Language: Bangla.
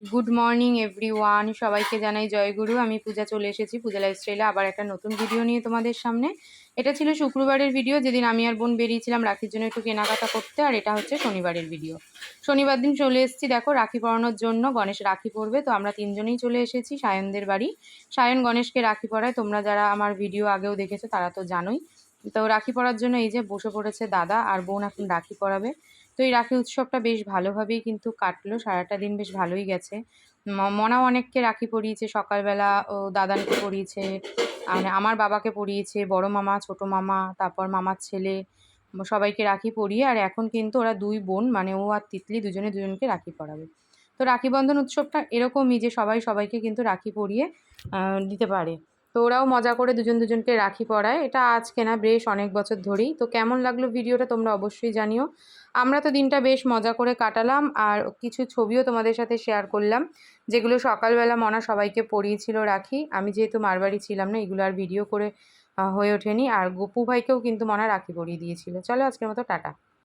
গুড মর্নিং এভরিওয়ান, সবাইকে জানাই জয়গুরু। আমি পূজা চলে এসেছি পূজা লাইফস্টাইলে আবার একটা নতুন ভিডিও নিয়ে তোমাদের সামনে। এটা ছিল শুক্রবারের ভিডিও, যেদিন আমি আর বোন বেরিয়েছিলাম রাখির জন্য একটু কেনাকাটা করতে। আর এটা হচ্ছে শনিবারের ভিডিও। শনিবার দিন চলে এসেছি, দেখো রাখি পরানোর জন্য। গণেশ রাখি পরবে, তো আমরা তিনজনেই চলে এসেছি সায়নদের বাড়ি। সায়ন গণেশকে রাখি পরায়, তোমরা যারা আমার ভিডিও আগেও দেখেছো তারা তো জানোই। তো রাখি পরার জন্য এই যে বসে পড়েছে দাদা, আর বোন এখন রাখি পরাবে। তো এই রাখি উৎসবটা বেশ ভালোভাবেই কিন্তু কাটলো, সারাটা দিন বেশ ভালোই গেছে। মনাও অনেককে রাখি পরিয়েছে, সকালবেলা ও দাদানকে পরিয়েছে, মানে আমার বাবাকে পরিয়েছে, বড় মামা, ছোট মামা, তারপর মামার ছেলে, সবাইকে রাখি পরিয়ে। আর এখন কিন্তু ওরা দুই বোন, মানে ও আর তিতলি, দুজনে দুজনকে রাখি পরাবে। তো রাখি বন্ধন উৎসবটা এরকমই যে সবাই সবাইকে কিন্তু রাখি পরিয়ে দিতে পারে। তো ওরাও মজা করে দুজন দুজনকে রাখি পরায়। এটা আজকে না, বেশ অনেক বছর ধরেই। তো কেমন লাগলো ভিডিওটা তোমরা অবশ্যই জানিও। আমরা তো দিনটা বেশ মজা করে কাটালাম, আর কিছু ছবিও তোমাদের সাথে শেয়ার করলাম, যেগুলো সকালবেলা মনা সবাইকে পরিয়েছিল রাখি। আমি যেহেতু মারবাড়ি ছিলাম না, এগুলো আর ভিডিও করে হয়ে ওঠেনি। আর গপু ভাইকেও কিন্তু মনা রাখি পরিয়ে দিয়েছিল। চলো আজকের মতো টাটা।